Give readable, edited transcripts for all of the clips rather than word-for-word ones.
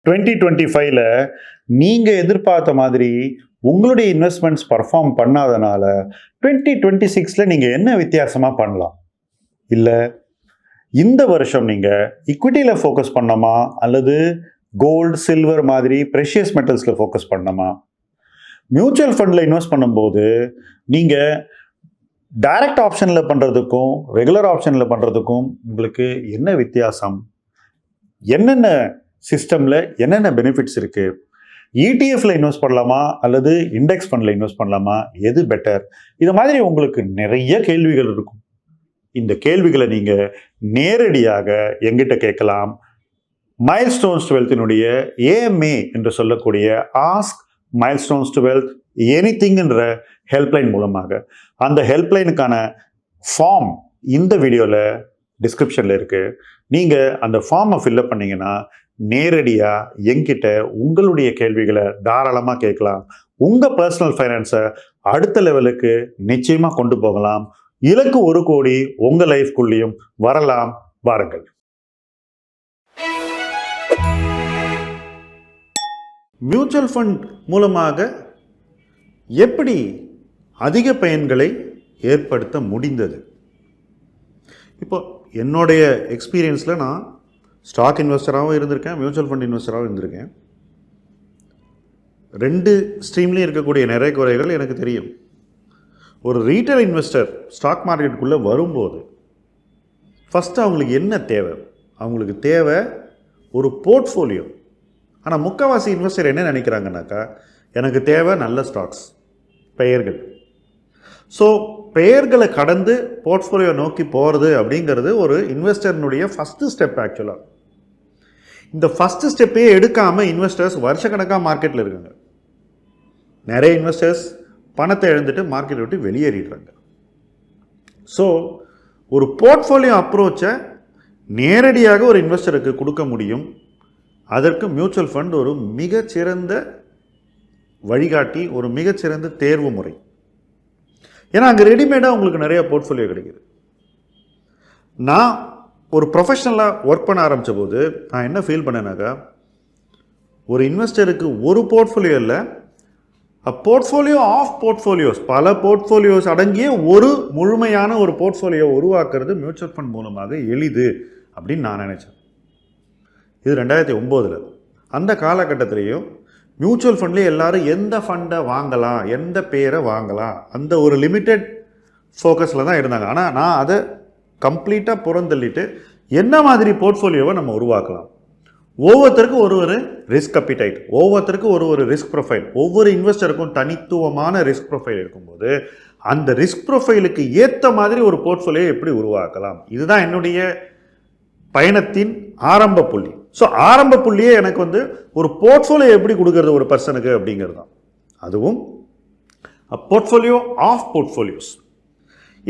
2025ல நீங்கள் எதிர்பார்த்த மாதிரி உங்களுடைய இன்வெஸ்ட்மெண்ட்ஸ் பர்ஃபார்ம் பண்ணாதனால 2026ல் நீங்கள் என்ன வித்தியாசமாக பண்ணலாம்? இல்லை இந்த வருஷம் நீங்கள் இக்விட்டியில் ஃபோக்கஸ் பண்ணணுமா அல்லது கோல்டு சில்வர் மாதிரி ப்ரெஷியஸ் மெட்டல்ஸில் ஃபோக்கஸ் பண்ணணுமா? மியூச்சுவல் ஃபண்டில் இன்வெஸ்ட் பண்ணும்போது நீங்கள் டைரக்ட் ஆப்ஷனில் பண்ணுறதுக்கும் ரெகுலர் ஆப்ஷனில் பண்ணுறதுக்கும் உங்களுக்கு என்ன வித்தியாசம்? என்னென்ன சிஸ்டமில் என்னென்ன பெனிஃபிட்ஸ் இருக்குது? இடிஎஃப்ல இன்வெஸ்ட் பண்ணலாமா அல்லது இண்டெக்ஸ் ஃபண்டில் இன்வெஸ்ட் பண்ணலாமா? எது பெட்டர்? இது மாதிரி உங்களுக்கு நிறைய கேள்விகள் இருக்கும். இந்த கேள்விகளை நீங்கள் நேரடியாக எங்கிட்ட கேட்கலாம். மைல்ஸ்டோன்ஸ் டு வெல்த்தினுடைய ஏஎம்ஏ என்று சொல்லக்கூடிய ஆஸ்க் மைல்ஸ்டோன்ஸ் டு வெல்த் எனிதிங்ன்ற ஹெல்ப்லைன் மூலமாக. அந்த ஹெல்ப்லைனுக்கான ஃபார்ம் இந்த வீடியோவில் டிஸ்கிரிப்ஷனில் இருக்குது. நீங்கள் அந்த ஃபார்மை ஃபில்அப் பண்ணிங்கன்னா நேரடியாக என்கிட்ட உங்களுடைய கேள்விகளை தாராளமாக கேட்கலாம். உங்கள் பர்சனல் ஃபைனான்ஸை அடுத்த லெவலுக்கு நிச்சயமாக கொண்டு போகலாம். இலக்கு 1 கோடி உங்கள் லைஃப்குள்ளேயும் வரலாம். வாருங்கள். மியூச்சுவல் ஃபண்ட் மூலமாக எப்படி அதிக பயன்களை ஏற்படுத்த முடிந்தது? இப்போ என்னுடைய எக்ஸ்பீரியன்ஸில் நான் ஸ்டாக் இன்வெஸ்டராகவும் இருந்திருக்கேன், மியூச்சுவல் ஃபண்ட் இன்வெஸ்டராகவும் இருந்திருக்கேன். 2 ஸ்ட்ரீம்லேயும் இருக்கக்கூடிய நிறைய குறைகள் எனக்கு தெரியும். ஒரு ரீட்டைல் இன்வெஸ்டர் ஸ்டாக் மார்க்கெட்டுக்குள்ளே வரும்போது ஃபஸ்ட்டு அவங்களுக்கு என்ன தேவை? அவங்களுக்கு தேவை ஒரு போர்ட்ஃபோலியோ. ஆனால் முக்கால்வாசி இன்வெஸ்டர் என்ன நினைக்கிறாங்கனாக்கா, எனக்கு தேவை நல்ல ஸ்டாக்ஸ், பெயர்கள். ஸோ பெயர்களை கடந்து போர்ட்ஃபோலியோ நோக்கி போகிறது அப்படிங்கிறது ஒரு இன்வெஸ்டர்னுடைய ஃபஸ்ட்டு ஸ்டெப். ஆக்சுவலாக இந்த ஃபஸ்ட்டு ஸ்டெப்பே எடுக்காமல் இன்வெஸ்டர்ஸ் வருஷக்கணக்காக மார்க்கெட்டில் இருக்காங்க. நிறைய இன்வெஸ்டர்ஸ் பணத்தை இழந்துட்டு மார்க்கெட்டை விட்டு வெளியேறிடுறாங்க. ஸோ ஒரு போர்ட்ஃபோலியோ அப்ரோச்சை நேரடியாக ஒரு இன்வெஸ்டருக்கு கொடுக்க முடியும். அதற்கு மியூச்சுவல் ஃபண்ட் ஒரு மிகச்சிறந்த வழிகாட்டி, ஒரு மிகச்சிறந்த தேர்வு முறை. ஏன்னா அங்கே ரெடிமேடாக உங்களுக்கு நிறைய போர்ட்ஃபோலியோ கிடைக்குது. நான் ஒரு ப்ரொஃபஷனலாக ஒர்க் பண்ண ஆரம்பித்த போது நான் என்ன ஃபீல் பண்ணேனாக்கா, ஒரு இன்வெஸ்டருக்கு ஒரு போர்ட்ஃபோலியோ இல்லை, போர்ட்ஃபோலியோ ஆஃப் போர்ட்ஃபோலியோஸ், பல போர்ட்ஃபோலியோஸ் அடங்கிய ஒரு முழுமையான ஒரு போர்ட்ஃபோலியோ உருவாக்குறது மியூச்சுவல் ஃபண்ட் மூலமாக எளிது அப்படின்னு நான் நினச்சேன். இது 2009. அந்த காலகட்டத்திலையும் மியூச்சுவல் ஃபண்ட்லேயே எல்லாரும் எந்த ஃபண்டை வாங்கலாம், எந்த பேரை வாங்கலாம், அந்த ஒரு லிமிட்டெட் ஃபோக்கஸில் தான் இருந்தாங்க. ஆனால் நான் அதை கம்ப்ளீட்டாக புறந்தள்ளிட்டு என்ன மாதிரி போர்ட்ஃபோலியோவை நம்ம உருவாக்கலாம். ஒவ்வொருத்தருக்கும் ஒரு ரிஸ்க் அப்பிடைட், ஒவ்வொருத்தருக்கும் ஒரு ரிஸ்க் ப்ரொஃபைல், ஒவ்வொரு இன்வெஸ்டருக்கும் தனித்துவமான ரிஸ்க் ப்ரொஃபைல் இருக்கும்போது அந்த ரிஸ்க் ப்ரொஃபைலுக்கு ஏற்ற மாதிரி ஒரு போர்ட்ஃபோலியோ எப்படி உருவாக்கலாம், இதுதான் என்னுடைய பயணத்தின் ஆரம்ப புள்ளி. ஸோ ஆரம்ப புள்ளியே எனக்கு ஒரு போர்ட்ஃபோலியோ எப்படி கொடுக்கறது ஒரு பர்சனுக்கு அப்படிங்கிறது தான். அதுவும் போர்ட்ஃபோலியோ ஆஃப் போர்ட்ஃபோலியோஸ்.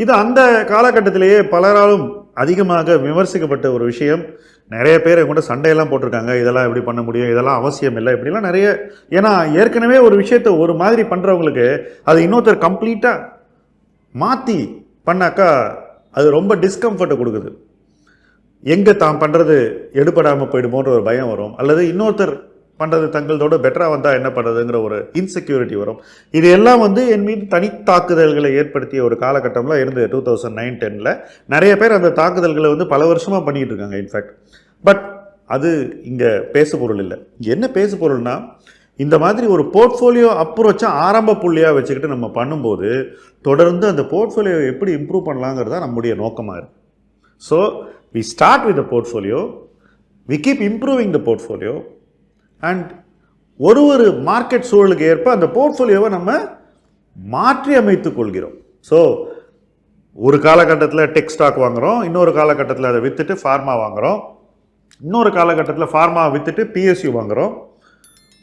இது அந்த காலகட்டத்திலேயே பலராலும் அதிகமாக விமர்சிக்கப்பட்ட ஒரு விஷயம். நிறைய பேர் கூட சண்டையெல்லாம் போட்டிருக்காங்க, இதெல்லாம் எப்படி பண்ண முடியும், இதெல்லாம் அவசியம் இல்லை, இப்படிலாம் நிறைய. ஏன்னா ஏற்கனவே ஒரு விஷயத்தை ஒரு மாதிரி பண்ணுறவங்களுக்கு அது இன்னொருத்தர் கம்ப்ளீட்டாக மாற்றி பண்ணாக்கா அது ரொம்ப டிஸ்கம்ஃபர்ட்டை கொடுக்குது. எங்கே தான் பண்ணுறது எடுபடாமல் போயிடுமோன்ற ஒரு பயம் வரும், அல்லது இன்னொருத்தர் பண்ணுறது தங்களோட பெட்டராக வந்தால் என்ன பண்ணுறதுங்கிற ஒரு இன்செக்யூரிட்டி வரும். இது எல்லாம் என் மீது தனித்தாக்குதல்களை ஏற்படுத்திய ஒரு காலகட்டம்லாம் இருந்தது. 2009-10 நிறைய பேர் அந்த தாக்குதல்களை பல வருஷமாக பண்ணிக்கிட்டு இருக்காங்க. இன்ஃபேக்ட் பட் அது இங்கே பேசு பொருள் இல்லை. இங்கே என்ன பேசு பொருள்னா, இந்த மாதிரி ஒரு போர்ட்ஃபோலியோ அப்ரோச்சை ஆரம்ப புள்ளியாக வச்சுக்கிட்டு நம்ம பண்ணும்போது தொடர்ந்து அந்த போர்ட்ஃபோலியோ எப்படி இம்ப்ரூவ் பண்ணலாங்கிறதா நம்முடைய நோக்கமாக இருக்குது. So we start with the portfolio, we keep improving the portfolio, and ஒரு மார்க்கெட் சூழலுக்கு ஏற்ப அந்த போர்ட்ஃபோலியோவை நம்ம மாற்றி அமைத்துக் கொள்கிறோம். ஸோ ஒரு காலகட்டத்தில் டெக் ஸ்டாக் வாங்குகிறோம், இன்னொரு காலகட்டத்தில் அதை விற்றுட்டு ஃபார்மா வாங்குகிறோம், இன்னொரு காலகட்டத்தில் ஃபார்மா விற்றுட்டு பிஎஸ்யூ வாங்குகிறோம்,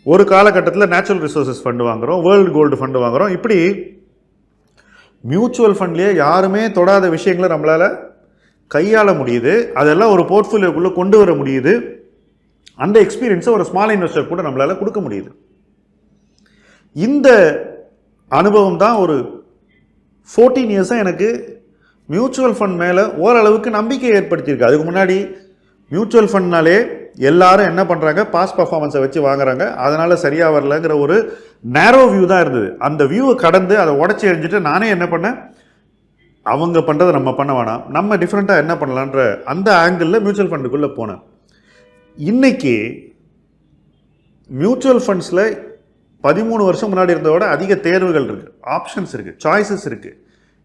ஒரு காலகட்டத்தில் நேச்சுரல் ரிசோர்ஸஸ் ஃபண்டு வாங்குகிறோம், வேர்ல்டு கோல்டு ஃபண்டு வாங்குகிறோம். இப்படி மியூச்சுவல் ஃபண்ட்லேயே யாருமே தொடாத விஷயங்களை நம்மளால் கையாள முடியுது. அதெல்லாம் ஒரு போர்ட்ஃபோலியோக்குள்ளே கொண்டு வர முடியுது. அந்த எக்ஸ்பீரியன்ஸை ஒரு ஸ்மால் இன்வெஸ்டர் கூட நம்மளால் கொடுக்க முடியுது. இந்த அனுபவம் தான் ஒரு 14 இயர்ஸாக எனக்கு மியூச்சுவல் ஃபண்ட் மேலே ஓரளவுக்கு நம்பிக்கை ஏற்படுத்தியிருக்கு. அதுக்கு முன்னாடி மியூச்சுவல் ஃபண்ட்னாலே எல்லாரும் என்ன பண்ணுறாங்க, பாஸ் பர்ஃபார்மன்ஸை வச்சு வாங்குறாங்க, அதனால் சரியாக வரலங்கிற ஒரு நேரோ வியூ தான் இருந்தது. அந்த வியூவை கடந்து அதை உடச்சி எறிஞ்சிட்டு நானே என்ன பண்ணேன், அவங்க பண்ணுறதை நம்ம பண்ண வேணாம், நம்ம டிஃப்ரெண்ட்டாக என்ன பண்ணலான்ற அந்த ஆங்கிளில் மியூச்சுவல் ஃபண்டுக்குள்ளே போனேன். இன்றைக்கி மியூச்சுவல் ஃபண்ட்ஸில் 13 வருஷம் முன்னாடி இருந்ததோட அதிக தேர்வுகள் இருக்குது, ஆப்ஷன்ஸ் இருக்குது, சாய்ஸஸ் இருக்குது,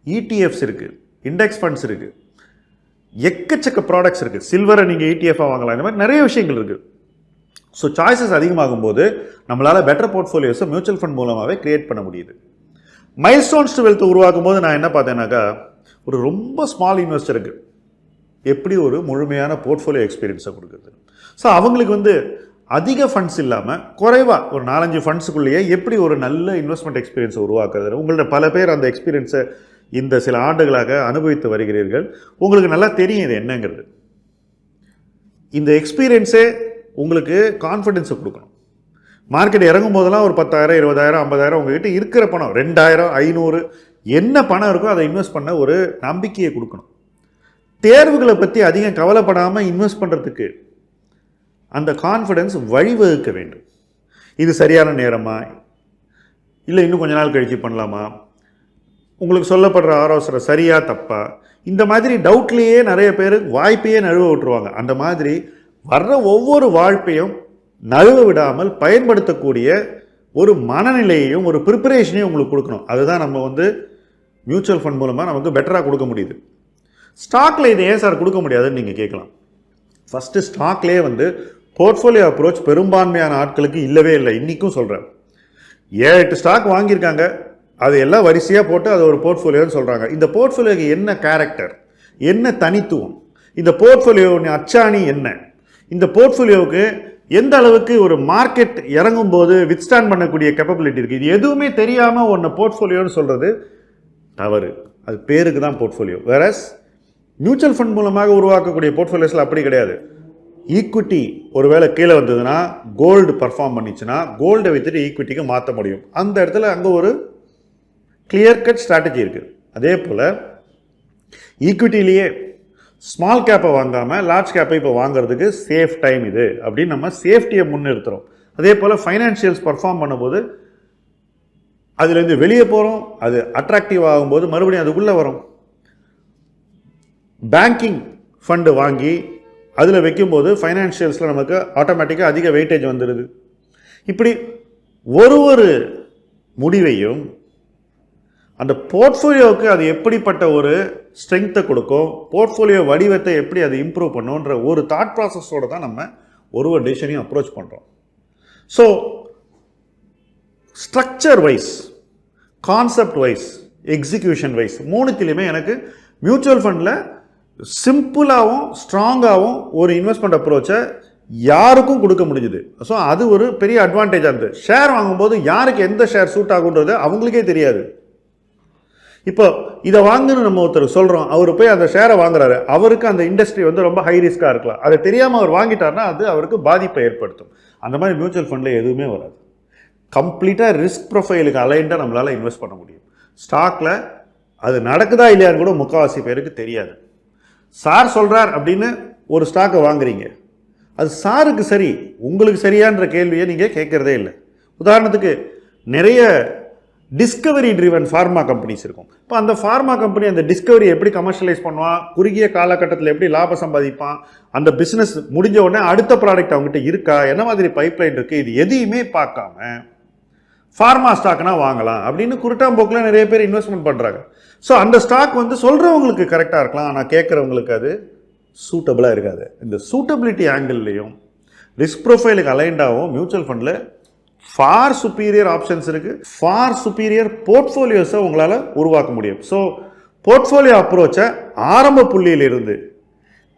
இடிஎஃப்ஸ் இருக்குது, இண்டெக்ஸ் ஃபண்ட்ஸ் இருக்குது, எக்கச்சக்க ப்ராடக்ட்ஸ் இருக்குது. சில்வரை நீங்கள் இடிஎஃபாக வாங்கலாம், இந்த மாதிரி நிறைய விஷயங்கள் இருக்குது. ஸோ சாய்ஸஸ் அதிகமாகும் போது நம்மளால் பெட்டர் போர்ட்ஃபோலியோஸை மியூச்சுவல் ஃபண்ட் மூலமாகவே க்ரியேட் பண்ண முடியுது. மைல்ஸ்டோன்ஸ் டு வெல்த் உருவாக்கும் போது நான் என்ன பார்த்தேன்னாக்கா, ஒரு ரொம்ப ஸ்மால் இன்வெஸ்டருக்கு எப்படி ஒரு முழுமையான போர்ட்ஃபோலியோ எக்ஸ்பீரியன்ஸை கொடுக்குறது. ஸோ அவங்களுக்கு அதிக ஃபண்ட்ஸ் இல்லாமல் குறைவாக ஒரு 4-5 ஃபண்ட்ஸுக்குள்ளேயே எப்படி ஒரு நல்ல இன்வெஸ்ட்மெண்ட் எக்ஸ்பீரியன்ஸை உருவாக்குறது. உங்கள்ட்ட பல பேர் அந்த எக்ஸ்பீரியன்ஸை இந்த சில ஆண்டுகளாக அனுபவித்து வருகிறீர்கள், உங்களுக்கு நல்லா தெரியும் இது என்னங்கிறது. இந்த எக்ஸ்பீரியன்ஸே உங்களுக்கு கான்ஃபிடென்ஸை கொடுக்கணும். மார்க்கெட் இறங்கும் போதெல்லாம் ஒரு 10,000, 20,000, 50,000 உங்ககிட்ட இருக்கிற பணம் 2,000, 500 என்ன பணம் இருக்கோ அதை இன்வெஸ்ட் பண்ண ஒரு நம்பிக்கையை கொடுக்கணும். தேர்வுகளை பற்றி அதிகம் கவலைப்படாமல் இன்வெஸ்ட் பண்ணுறதுக்கு அந்த கான்ஃபிடென்ஸ் வழிவகுக்க வேண்டும். இது சரியான நேரமா, இல்லை இன்னும் கொஞ்ச நாள் கழிச்சு பண்ணலாமா, உங்களுக்கு சொல்லப்படுற ஆலோசனை சரியா தப்பா, இந்த மாதிரி டவுட்லேயே நிறைய பேர் வாய்ப்பையே நழுவ விட்டுருவாங்க. அந்த மாதிரி வர்ற ஒவ்வொரு வாய்ப்பையும் நழுவ விடாமல் பயன்படுத்தக்கூடிய ஒரு மனநிலையையும் ஒரு ப்ரிப்பரேஷனையும் உங்களுக்கு கொடுக்கணும். அதுதான் நம்ம மியூச்சுவல் ஃபண்ட் மூலமாக நமக்கு பெட்டராக கொடுக்க முடியுது. ஸ்டாக்கில் இதை ஏன் சார் கொடுக்க முடியாதுன்னு நீங்கள் கேட்கலாம். ஃபஸ்ட்டு ஸ்டாக்லேயே போர்ட்ஃபோலியோ அப்ரோச் பெரும்பான்மையான ஆட்களுக்கு இல்லவே இல்லை. இன்றைக்கும் சொல்கிறேன், 7-8 ஸ்டாக் வாங்கியிருக்காங்க, அது எல்லாம் வரிசையாக போட்டு அது ஒரு போர்ட்ஃபோலியோன்னு சொல்கிறாங்க. இந்த போர்ட்ஃபோலியோக்கு என்ன கேரக்டர், என்ன தனித்துவம், இந்த போர்ட்ஃபோலியோவின் அச்சாணி என்ன, இந்த போர்ட்ஃபோலியோவுக்கு எந்த அளவுக்கு ஒரு மார்க்கெட் இறங்கும் போது வித்ஸ்டாண்ட் பண்ணக்கூடிய கேப்பபிலிட்டி இருக்குது, இது எதுவுமே தெரியாமல் ஒன்று போர்ட்ஃபோலியோன்னு சொல்கிறது தவறு. அது பேருக்கு தான் போர்ட்ஃபோலியோ. வேறஸ் மியூச்சுவல் ஃபண்ட் மூலமாக உருவாக்கக்கூடிய போர்ட்ஃபோலியோஸில் அப்படி கிடையாது. ஈக்விட்டி ஒருவேளை கீழே வந்ததுன்னா கோல்டு பர்ஃபார்ம் பண்ணிச்சுன்னா கோல்டை வித்துட்டு ஈக்விட்டிக்கு மாற்ற முடியும். அந்த இடத்துல அங்கே ஒரு கிளியர் கட் ஸ்ட்ராட்டஜி இருக்குது. அதே போல் ஈக்விட்டிலேயே ஸ்மால் கேப்பை வாங்காமல் லார்ஜ் கேப்பை இப்போ வாங்குறதுக்கு சேஃப் டைம் இது அப்படின்னு நம்ம சேஃப்டியை முன்னிறுத்துகிறோம். அதே போல் ஃபைனான்ஷியல்ஸ் பர்ஃபார்ம் பண்ணும்போது அதுலேருந்து வெளியே போகிறோம், அது அட்ராக்டிவ் ஆகும்போது மறுபடியும் அதுக்குள்ளே வரும். பேங்கிங் ஃபண்டு வாங்கி அதில் வைக்கும்போது ஃபைனான்ஷியல்ஸில் நமக்கு ஆட்டோமேட்டிக்காக அதிக வெயிட்டேஜ் வந்துடுது. இப்படி ஒரு முடிவையும் அந்த போர்ட்ஃபோலியோவுக்கு அது எப்படிப்பட்ட ஒரு ஸ்ட்ரென்த்தை கொடுக்கும், போர்ட்ஃபோலியோ வடிவத்தை எப்படி அது இம்ப்ரூவ் பண்ணுன்ற ஒரு தாட் ப்ராசஸோடு தான் நம்ம ஒரு டெசிஷனையும் அப்ரோச் பண்ணுறோம். So structure wise, concept wise, execution wise மூணுத்திலையுமே எனக்கு மியூச்சுவல் ஃபண்டில் சிம்பிளாகவும் ஸ்ட்ராங்காகவும் ஒரு இன்வெஸ்ட்மெண்ட் அப்ரோச்சை யாருக்கும் கொடுக்க முடிஞ்சுது. ஸோ அது ஒரு பெரிய அட்வான்டேஜாக இருந்தது. ஷேர் வாங்கும்போது யாருக்கு எந்த ஷேர் சூட் ஆகுன்றது அவங்களுக்கே தெரியாது. இப்போ இதை வாங்குன்னு நம்ம ஒருத்தர் சொல்கிறோம், அவர் போய் அந்த ஷேரை வாங்குறாரு, அவருக்கு அந்த இண்டஸ்ட்ரி ரொம்ப ஹை ரிஸ்க்காக இருக்கலாம், அதை தெரியாமல் அவர் வாங்கிட்டார்னா அது அவருக்கு பாதிப்பை ஏற்படுத்தும். அந்த மாதிரி மியூச்சுவல் ஃபண்டில் எதுவுமே வராது. கம்ப்ளீட்டாக ரிஸ்க் ப்ரொஃபைலுக்கு அலைண்டாக நம்மளால் இன்வெஸ்ட் பண்ண முடியும். ஸ்டாக்கில் அது நடக்குதா இல்லையான்னு கூட முக்கால்வாசி பேருக்கு தெரியாது. சார் சொல்கிறார் அப்படின்னு ஒரு ஸ்டாக்கை வாங்குறீங்க, அது சாருக்கு சரி உங்களுக்கு சரியான்ற கேள்வியை நீங்கள் கேட்குறதே இல்லை. உதாரணத்துக்கு நிறைய டிஸ்கவரி ட்ரிவன் ஃபார்மா கம்பெனிஸ் இருக்கும். இப்போ அந்த ஃபார்மா கம்பெனி அந்த டிஸ்கவரி எப்படி கமர்ஷியலைஸ் பண்ணுவான், குறுகிய காலகட்டத்தில் எப்படி லாபம் சம்பாதிப்பான், அந்த பிஸ்னஸ் முடிஞ்ச உடனே அடுத்த ப்ராடக்ட் அவங்ககிட்ட இருக்கா, என்ன மாதிரி பைப்லைன் இருக்குது, இது எதையுமே பார்க்காம ஃபார்மா ஸ்டாக்னா வாங்கலாம் அப்படின்னு குருட்டாம்போக்கில் நிறைய பேர் இன்வெஸ்ட்மெண்ட் பண்ணுறாங்க. ஸோ அந்த ஸ்டாக் சொல்கிறவங்களுக்கு கரெக்டாக இருக்கலாம், ஆனால் கேட்குறவங்களுக்கு அது சூட்டபிளாக இருக்காது. இந்த சூட்டபிலிட்டி ஆங்கிள்லேயும் ரிஸ்க் ப்ரொஃபைலுக்கு அலைண்டாகவும் மியூச்சுவல் ஃபண்டில் ஃபார் சுப்பீரியர் ஆப்ஷன்ஸ் இருக்குது, ஃபார் சுப்பீரியர் போர்ட்ஃபோலியோஸை உங்களால் உருவாக்க முடியும். ஸோ போர்ட்ஃபோலியோ அப்ரோச்சை ஆரம்ப புள்ளியிலிருந்து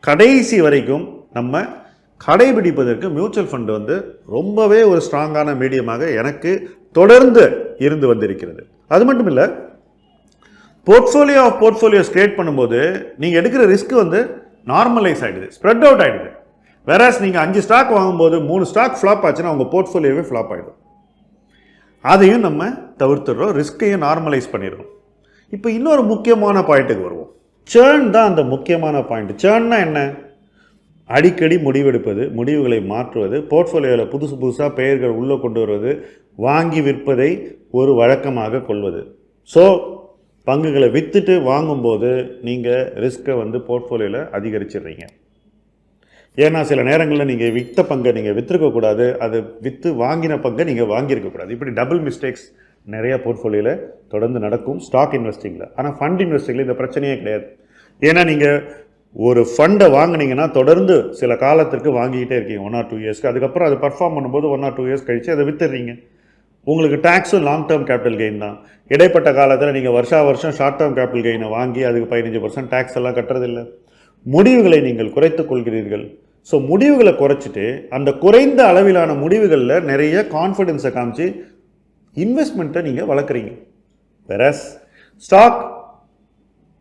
கடைசி வரைக்கும் நம்ம கடைபிடிப்பதற்கு மியூச்சுவல் ஃபண்டு ரொம்பவே ஒரு ஸ்ட்ராங்கான மீடியமாக எனக்கு தொடர்ந்து இருந்து வந்திருக்கிறது. அது மட்டும் இல்லை, போர்ட்ஃபோலியோ ஆஃப் போர்ட்ஃபோலியோஸ் கிரியேட் பண்ணும்போது நீங்கள் எடுக்கிற ரிஸ்க் நார்மலைஸ் ஆகிடுது, ஸ்ப்ரெட் அவுட் ஆகிடுது. வேறாஸ் நீங்கள் 5 ஸ்டாக் வாங்கும்போது 3 ஸ்டாக் ஃப்ளாப் ஆச்சுன்னா உங்கள் போர்ட்ஃபோலியோவே ஃப்ளாப் ஆகிடும். அதையும் நம்ம தவிர்த்துடுறோம், ரிஸ்கையும் நார்மலைஸ் பண்ணிடுறோம். இப்போ இன்னொரு முக்கியமான பாயிண்ட்டுக்கு வருவோம். சேர்ன் தான் அந்த முக்கியமான பாயிண்ட். சேர்ன்னா என்ன? அடிக்கடி முடிவெடுப்பது, முடிவுகளை மாற்றுவது, போர்ட்ஃபோலியோவில் புதுசாக பெயர்கள் உள்ளே கொண்டு வருவது, வாங்கி விற்பதை ஒரு வழக்கமாக கொள்வது. ஸோ பங்குகளை விற்றுட்டு வாங்கும்போது நீங்கள் ரிஸ்க்கை போர்ட்ஃபோலியோவில் அதிகரிச்சிடுறீங்க. ஏன்னா சில நேரங்களில் நீங்கள் விற்ற பங்கை நீங்கள் விற்றுருக்கக்கூடாது, அது விற்று வாங்கின பங்கை நீங்கள் வாங்கியிருக்கக்கூடாது. இப்படி டபுள் மிஸ்டேக்ஸ் நிறையா போர்ட்ஃபோலியோவில் தொடர்ந்து நடக்கும் ஸ்டாக் இன்வெஸ்டிங்கில். ஆனால் ஃபண்ட் இன்வெஸ்டிங்கில் இந்த பிரச்சனையே கிடையாது. ஏன்னா நீங்கள் ஒரு ஃபண்டை வாங்கினீங்கன்னா தொடர்ந்து சில காலத்திற்கு வாங்கிக்கிட்டே இருக்கீங்க, 1 or 2 இயர்ஸ்க்கு. அதுக்கப்புறம் அது பர்ஃபார்ம் பண்ணும்போது 1 or 2 இயர்ஸ் கழித்து அதை விற்றுறீங்க. உங்களுக்கு டேக்ஸும் லாங் டேர்ம் கேபிட்டல் கெயின் தான். இடைப்பட்ட காலத்தில் நீங்கள் வருஷம் ஷார்ட் டேர்ம் கேபிட்டல் கெயினை வாங்கி அதுக்கு 15% டேக்ஸ் எல்லாம் கட்டுறதில்லை. முடிவுகளை நீங்கள் குறைத்துக் கொள்கிறீர்கள். ஸோ முடிவுகளை குறைச்சிட்டு அந்த குறைந்த அளவிலான முடிவுகளில் நிறைய கான்ஃபிடென்ஸை காமிச்சு இன்வெஸ்ட்மெண்ட்டை நீங்கள் வளர்க்குறீங்க. வேறஸ் ஸ்டாக்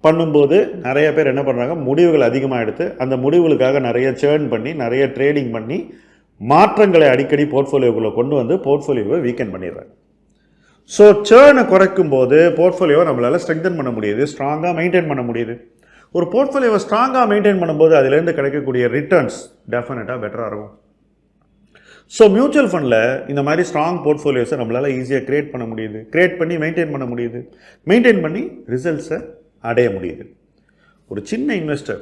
பண்ணும்போது நிறைய பேர் என்ன பண்ணுறாங்க, முடிவுகள் அதிகமாக எடுத்து அந்த முடிவுகளுக்காக நிறைய சேர்ன் பண்ணி நிறைய ட்ரேடிங் பண்ணி மாற்றங்களை அடிக்கடி போர்ட்ஃபோலியோக்குள்ளே கொண்டு வந்து போர்ட்ஃபோலியோவை வீக்கெண்ட் பண்ணிடுறாங்க. ஸோ சேர்னை குறைக்கும் போது போர்ட்ஃபோலியோவை நம்மளால் ஸ்ட்ரெங்தன் பண்ண முடியுது, ஸ்ட்ராங்காக மெயின்டைன் பண்ண முடியுது. ஒரு போர்ட்ஃபோலியோவை ஸ்ட்ராங்காக மெயின்டைன் பண்ணும்போது அதிலேருந்து கிடைக்கக்கூடிய ரிட்டர்ன்ஸ் டெஃபினட்டாக பெட்டராக இருக்கும். ஸோ மியூச்சுவல் ஃபண்டில் இந்த மாதிரி ஸ்ட்ராங் போர்ட்ஃபோலியோஸை நம்மளால் ஈஸியாக க்ரியேட் பண்ண முடியுது, க்ரியேட் பண்ணி மெயின்டைன் பண்ண முடியுது, மெயின்டைன் பண்ணி ரிசல்ட்ஸை அடைய முடியுது. ஒரு சின்ன இன்வெஸ்டர்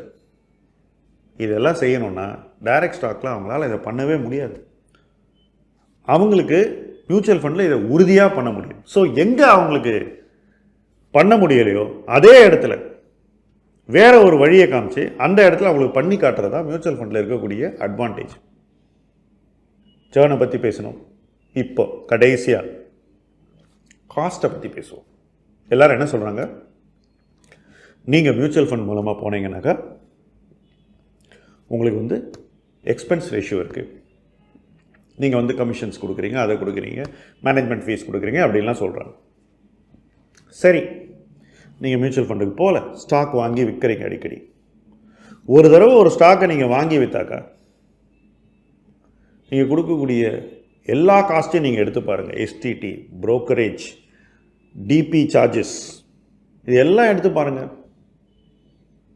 இதெல்லாம் செய்யணும்னா டைரக்ட் ஸ்டாக்கில் அவங்களால இதை பண்ணவே முடியாது. அவங்களுக்கு மியூச்சுவல் ஃபண்டில் இதை உறுதியாக பண்ண முடியும். ஸோ எங்கே அவங்களுக்கு பண்ண முடியலையோ அதே இடத்துல வேற ஒரு வழியை காமிச்சு அந்த இடத்துல அவங்களுக்கு பண்ணி காட்டுறது தான் மியூச்சுவல் ஃபண்டில் இருக்கக்கூடிய அட்வான்டேஜ். சேர்னை பற்றி பேசணும். இப்போ கடைசியாக காஸ்ட்டை பற்றி பேசுவோம். எல்லாரும் என்ன சொல்கிறாங்க, நீங்கள் மியூச்சுவல் ஃபண்ட் மூலமாக போனீங்கன்னாக்கா உங்களுக்கு எக்ஸ்பென்ஸ் ரேஷியோ இருக்குது. நீங்கள் கமிஷன்ஸ் கொடுக்குறீங்க, அதை கொடுக்குறீங்க, மேனேஜ்மெண்ட் ஃபீஸ் கொடுக்குறீங்க அப்படின்லாம் சொல்கிறாங்க. சரி, நீங்கள் மியூச்சுவல் ஃபண்டுக்கு போகல, ஸ்டாக் வாங்கி விற்கிறீங்க அடிக்கடி. ஒரு தடவை ஒரு ஸ்டாக்கை நீங்கள் வாங்கி விற்றாக்கா நீங்கள் கொடுக்கக்கூடிய எல்லா காஸ்ட்டையும் நீங்கள் எடுத்து பாருங்கள். எஸ்டிடி, புரோக்கரேஜ், டிபி சார்ஜஸ், இது எல்லாம் எடுத்து பாருங்கள்.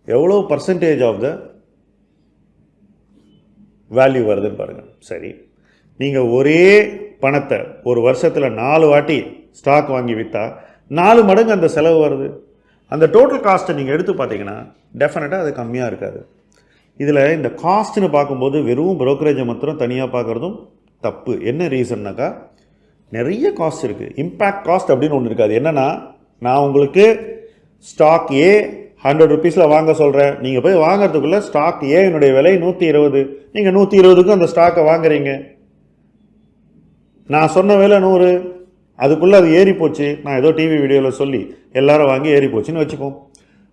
எவ்வளோ பர்சன்டேஜ் ஆஃப் த வேல்யூ வருதுன்னு பாருங்கள். சரி, நீங்கள் ஒரே பணத்தை ஒரு வருஷத்தில் 4 வாட்டி ஸ்டாக் வாங்கி விற்றா 4 மடங்கு அந்த செலவு வருது. அந்த டோட்டல் காஸ்ட்டை நீங்கள் எடுத்து பார்த்தீங்கன்னா டெஃபினட்டாக அது கம்மியாக இருக்காது. இதில் இந்த காஸ்ட்னு பார்க்கும்போது வெறும் புரோக்கரேஜை மாத்திரம் தனியாக பார்க்குறதும் தப்பு. என்ன ரீசன்னாக்கா நிறைய காஸ்ட் இருக்குது. இம்பேக்ட் காஸ்ட் அப்படின்னு ஒன்று இருக்காது. என்னென்னா, நான் உங்களுக்கு ஸ்டாக் ஏ 100 ருபீஸில் வாங்க சொல்கிறேன், நீங்கள் போய் வாங்கிறதுக்குள்ளே ஸ்டாக் ஏனுடைய விலை 120, நீங்கள் 120க்கும் அந்த ஸ்டாக்கை வாங்குறீங்க. நான் சொன்ன விலை 100, அதுக்குள்ளே அது ஏறி போச்சு, நான் ஏதோ டிவி வீடியோவில் சொல்லி எல்லாரும் வாங்கி ஏறி போச்சுன்னு வச்சுக்கோம்.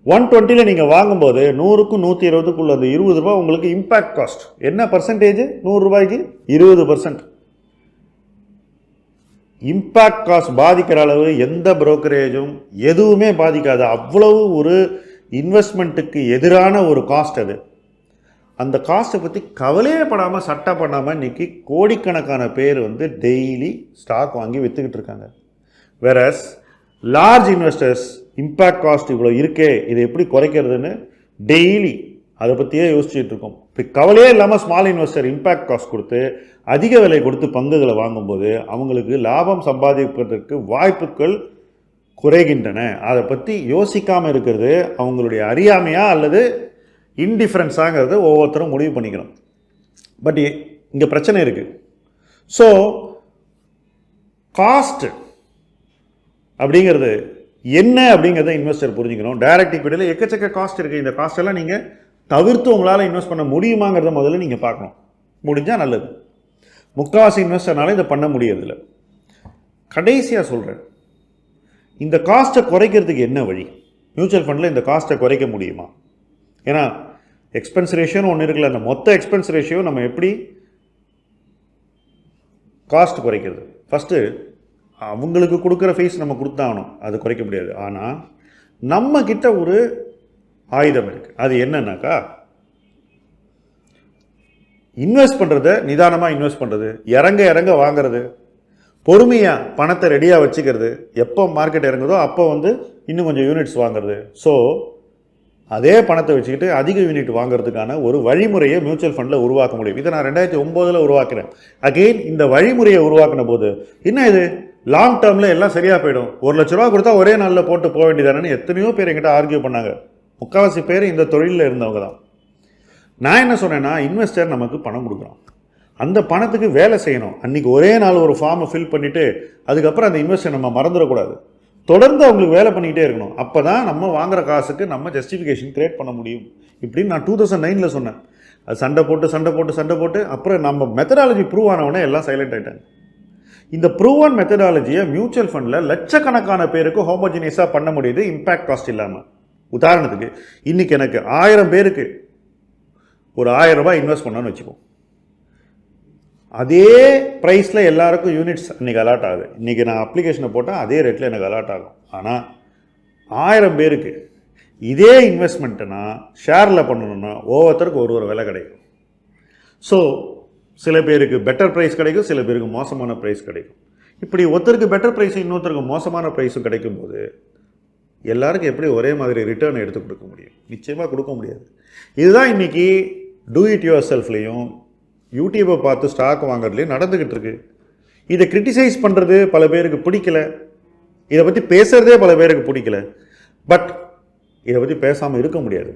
120ல் நீங்கள் வாங்கும்போது 100க்கும் 120க்குள்ள அந்த 20 ரூபா உங்களுக்கு இம்பேக்ட் காஸ்ட். என்ன பர்சன்டேஜ்? 100 ரூபாய்க்கு 20%. இம்பேக்ட் காஸ்ட் பாதிக்கிற அளவு எந்த புரோக்கரேஜும் எதுவுமே பாதிக்காது. அவ்வளவு ஒரு இன்வெஸ்ட்மெண்ட்டுக்கு எதிரான ஒரு காஸ்ட் அது. அந்த காஸ்ட்டை பற்றி கவலையே படாமல் சட்டை பண்ணாமல் இன்றைக்கி கோடிக்கணக்கான பேர் டெய்லி ஸ்டாக் வாங்கி விற்றுக்கிட்டு இருக்காங்க. Whereas large investors impact cost இவ்வளோ இருக்கே, இதை எப்படி குறைக்கிறதுன்னு டெய்லி அதை பற்றியே யோசிச்சுட்டு இருக்கோம். இப்படி கவலையே இல்லாமல் ஸ்மால் இன்வெஸ்டர் இம்பேக்ட் காஸ்ட் கொடுத்து அதிக விலை கொடுத்து பங்குகளை வாங்கும்போது அவங்களுக்கு லாபம் சம்பாதிப்பதற்கு வாய்ப்புகள் குறைகின்றன. அதை பற்றி யோசிக்காமல் இருக்கிறது அவங்களுடைய அறியாமையா அல்லது இன்டிஃபரன்ஸாங்கிறது ஒவ்வொருத்தரும் முடிவு பண்ணிக்கணும். பட் இங்கே பிரச்சனை இருக்குது. ஸோ காஸ்ட் அப்படிங்கிறது என்ன அப்படிங்கிறத இன்வெஸ்டர் புரிஞ்சுக்கணும். டைரக்ட் ஈக்விட்டியில் எக்கச்சக்க காஸ்ட் இருக்குது. இந்த காஸ்ட் எல்லாம் நீங்கள் தவிர்த்து உங்களால் இன்வெஸ்ட் பண்ண முடியுமாங்கிறத முதல்ல நீங்கள் பார்க்கணும். முடிஞ்சால் நல்லது. முக்கால்வாசி இன்வெஸ்டர்னால இதை பண்ண முடியறதில்ல. கடைசியாக சொல்கிறேன், இந்த காஸ்ட்டை குறைக்கிறதுக்கு என்ன வழி? மியூச்சுவல் ஃபண்டில் இந்த காஸ்ட்டை குறைக்க முடியுமா? ஏன்னா எக்ஸ்பென்ஸ் ரேஷியோன்னு ஒன்று இருக்குல்ல, அந்த மொத்த எக்ஸ்பென்ஸ் ரேஷியோ நம்ம எப்படி காஸ்ட் குறைக்கிறது? ஃபஸ்ட்டு அவங்களுக்கு கொடுக்குற ஃபீஸ் நம்ம கொடுத்தாகணும், அது குறைக்க முடியாது. ஆனால் நம்ம கிட்ட ஒரு ஆயுதம் இருக்குது. அது என்னன்னாக்கா, இன்வெஸ்ட் பண்ணுறத நிதானமாக இன்வெஸ்ட் பண்ணுறது, இறங்க இறங்க வாங்கிறது, பொறுமையாக பணத்தை ரெடியாக வச்சுக்கிறது, எப்போ மார்க்கெட் இறங்குதோ அப்போ இன்னும் கொஞ்சம் யூனிட்ஸ் வாங்குறது. ஸோ அதே பணத்தை வச்சுக்கிட்டு அதிக யூனிட் வாங்குறதுக்கான ஒரு வழிமுறையை மியூச்சுவல் ஃபண்டில் உருவாக்க முடியும். இதை நான் 2009 உருவாக்கினேன். அகெயின் இந்த வழிமுறையை உருவாக்கின போது என்ன இது லாங் டேர்மில் எல்லாம் சரியாக போயிடும், 1 லட்ச ரூபா கொடுத்தா ஒரே நாளில் போட்டு போக வேண்டியதானு எத்தனையோ பேர் என்கிட்ட ஆர்கியூ பண்ணாங்க. முக்கால்வாசி பேர் இந்த தொழிலில் இருந்தவங்க தான். நான் என்ன சொன்னேன்னா, இன்வெஸ்டர் நமக்கு பணம் கொடுக்குறோம், அந்த பணத்துக்கு வேலை செய்யணும். அன்றைக்கி ஒரே நாள் ஒரு ஃபார்மை ஃபில் பண்ணிவிட்டு அதுக்கப்புறம் அந்த இன்வெஸ்டர் நம்ம மறந்துடக்கூடாது, தொடர்ந்து அவங்களுக்கு வேலை பண்ணிக்கிட்டே இருக்கணும். அப்போ தான் நம்ம வாங்குகிற காசுக்கு நம்ம ஜஸ்டிஃபிகேஷன் கிரியேட் பண்ண முடியும். இப்படின்னு நான் 2009 சொன்னேன். அது சண்டை போட்டு அப்புறம் நம்ம மெத்தடாலஜி ப்ரூவ் ஆனவுடனே எல்லாம் சைலண்ட் ஆகிட்டாங்க. இந்த ப்ரூவன் மெத்தடாலஜியை மியூச்சுவல் ஃபண்டில் லட்சக்கணக்கான பேருக்கு ஹோமோஜினியஸாக பண்ண முடியுது, இம்பேக்ட் காஸ்ட் இல்லாமல். உதாரணத்துக்கு இன்றைக்கி எனக்கு 1000 பேருக்கு ஒரு 1000 ரூபாய் இன்வெஸ்ட் பண்ணோன்னு வச்சுப்போம். அதே ப்ரைஸில் எல்லாருக்கும் யூனிட்ஸ் இன்றைக்கி அலாட் ஆகுது. இன்றைக்கி நான் அப்ளிகேஷனை போட்டால் அதே ரேட்டில் எனக்கு அலாட் ஆகும். ஆனால் 1000 பேருக்கு இதே இன்வெஸ்ட்மெண்ட்டை நான் ஷேரில் பண்ணணுன்னா ஒவ்வொருத்தருக்கு ஒரு விலை கிடைக்கும். ஸோ சில பேருக்கு பெட்டர் ப்ரைஸ் கிடைக்கும், சில பேருக்கு மோசமான ப்ரைஸ் கிடைக்கும். இப்படி ஒருத்தருக்கு பெட்டர் ப்ரைஸும் இன்னொருத்தருக்கு மோசமான ப்ரைஸும் கிடைக்கும்போது எல்லாருக்கும் எப்படி ஒரே மாதிரி ரிட்டர்ன் எடுத்து கொடுக்க முடியும்? நிச்சயமாக கொடுக்க முடியாது. இதுதான் இன்றைக்கி டூ இட் யுவர் செல்ஃப்லேயும் யூடியூப்பை பார்த்து ஸ்டாக் வாங்குறதுலேயும் நடந்துக்கிட்டு இருக்கு. இதை கிரிட்டிசைஸ் பண்ணுறது பல பேருக்கு பிடிக்கல, இதை பற்றி பேசுகிறதே பல பேருக்கு பிடிக்கல. பட் இதை பற்றி பேசாமல் இருக்க முடியாது.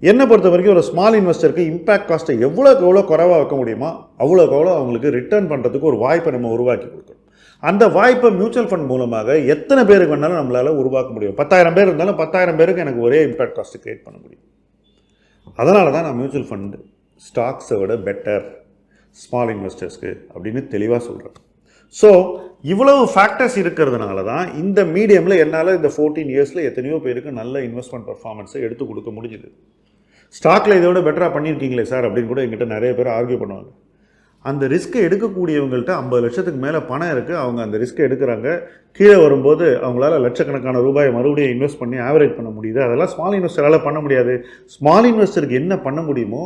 என்னை பொறுத்த வரைக்கும் ஒரு ஸ்மால் இன்வெஸ்டருக்கு இம்பேக்ட் காஸ்ட்டை எவ்வளோ குறைவாக வைக்க முடியுமோ அவ்வளோக்கு அவங்களுக்கு ரிட்டர்ன் பண்ணுறதுக்கு ஒரு வாய்ப்பை நம்ம உருவாக்கி கொடுக்கணும். அந்த வாய்ப்பை மியூச்சுவல் ஃபண்ட் மூலமாக எத்தனை பேருக்கு வேணாலும் நம்மளால் உருவாக்க முடியும். 10,000 பேர் இருந்தாலும் 10,000 பேருக்கு எனக்கு ஒரே இம்பேக்ட் காஸ்ட்டு க்ரியேட் பண்ண முடியும். அதனால தான் நான் மியூச்சுவல் ஃபண்டு ஸ்டாக்ஸை விட பெட்டர் ஸ்மால் இன்வெஸ்டர்ஸ்க்கு அப்படின்னு தெளிவாக சொல்கிறேன். ஸோ இவ்வளவு ஃபேக்டர்ஸ் இருக்கிறதுனால தான் இந்த மீடியமில் என்னால் இந்த 14 இயர்ஸில் எத்தனையோ பேருக்கு நல்ல இன்வெஸ்ட்மெண்ட் பர்ஃபார்மன்ஸை எடுத்து கொடுக்க முடிஞ்சுது. ஸ்டாக்கில் இதோட பெட்டராக பண்ணியிருக்கீங்களே சார் அப்படின்னு கூட எங்கிட்ட நிறைய பேர் ஆர்கியூ பண்ணுவாங்க. அந்த ரிஸ்க்கை எடுக்கக்கூடியவங்கள்ட்ட 50 லட்சத்துக்கு மேலே பணம் இருக்குது, அவங்க அந்த ரிஸ்க்கை எடுக்கிறாங்க. கீழே வரும்போது அவங்களால லட்சக்கணக்கான ரூபாயை மறுபடியும் இன்வெஸ்ட் பண்ணி ஆவரேஜ் பண்ண முடியுது. அதெல்லாம் ஸ்மால் இன்வெஸ்டரால் பண்ண முடியாது. ஸ்மால் இன்வெஸ்டருக்கு என்ன பண்ண முடியுமோ,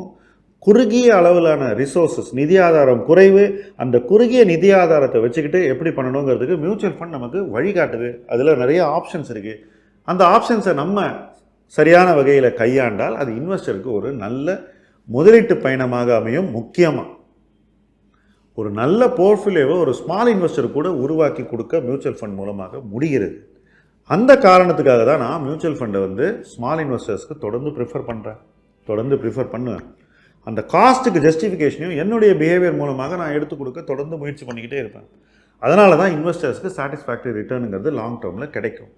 குறுகிய அளவிலான ரிசோர்ஸஸ், நிதி ஆதாரம் குறைவு, அந்த குறுகிய நிதி ஆதாரத்தை வச்சுக்கிட்டு எப்படி பண்ணணுங்கிறதுக்கு மியூச்சுவல் ஃபண்ட் நமக்கு வழிகாட்டுது. அதில் நிறைய ஆப்ஷன்ஸ் இருக்குது. அந்த ஆப்ஷன்ஸை நம்ம சரியான வகையில் கையாண்டால் அது இன்வெஸ்டருக்கு ஒரு நல்ல முதலீட்டு பயணமாக அமையும். முக்கியமாக ஒரு நல்ல போர்ட்ஃபோலியோவை ஒரு ஸ்மால் இன்வெஸ்டர் கூட உருவாக்கி கொடுக்க மியூச்சுவல் ஃபண்ட் மூலமாக முடிகிறது. அந்த காரணத்துக்காக தான் நான் மியூச்சுவல் ஃபண்டை ஸ்மால் இன்வெஸ்டர்ஸ்க்கு தொடர்ந்து ப்ரிஃபர் பண்ணுவேன். அந்த காஸ்ட்டுக்கு ஜஸ்டிஃபிகேஷனையும் என்னுடைய பிஹேவியர் மூலமாக நான் எடுத்து கொடுக்க தொடர்ந்து முயற்சி பண்ணிக்கிட்டே இருப்பேன். அதனால தான் இன்வெஸ்டர்ஸ்க்கு சாட்டிஸ்ஃபேக்டரி ரிட்டர்னுங்கிறது லாங் டேர்மில் கிடைக்கும்.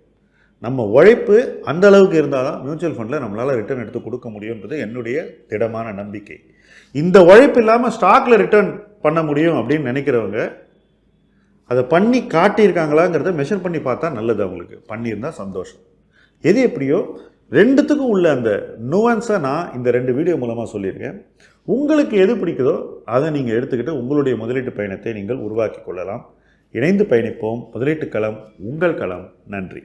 நம்ம உழைப்பு அந்த அளவுக்கு இருந்தால் தான் மியூச்சுவல் ஃபண்டில் நம்மளால் ரிட்டர்ன் எடுத்து கொடுக்க முடியுன்றது என்னுடைய திடமான நம்பிக்கை. இந்த உழைப்பு இல்லாமல் ஸ்டாக்கில் ரிட்டர்ன் பண்ண முடியும் அப்படின்னு நினைக்கிறவங்க அதை பண்ணி காட்டியிருக்காங்களாங்கிறத மெஷர் பண்ணி பார்த்தா நல்லது. அவங்களுக்கு பண்ணியிருந்தால் சந்தோஷம். எது எப்படியோ ரெண்டுத்துக்கும் உள்ள அந்த நுவான்ஸை நான் இந்த 2 வீடியோ மூலமாக சொல்லியிருக்கேன். உங்களுக்கு எது பிடிக்குதோ அதை நீங்கள் எடுத்துக்கிட்டு உங்களுடைய முதலீட்டு பயணத்தை நீங்கள் உருவாக்கி கொள்ளலாம். இணைந்து பயணிப்போம். முதலீட்டு களம் உங்கள் களம். நன்றி.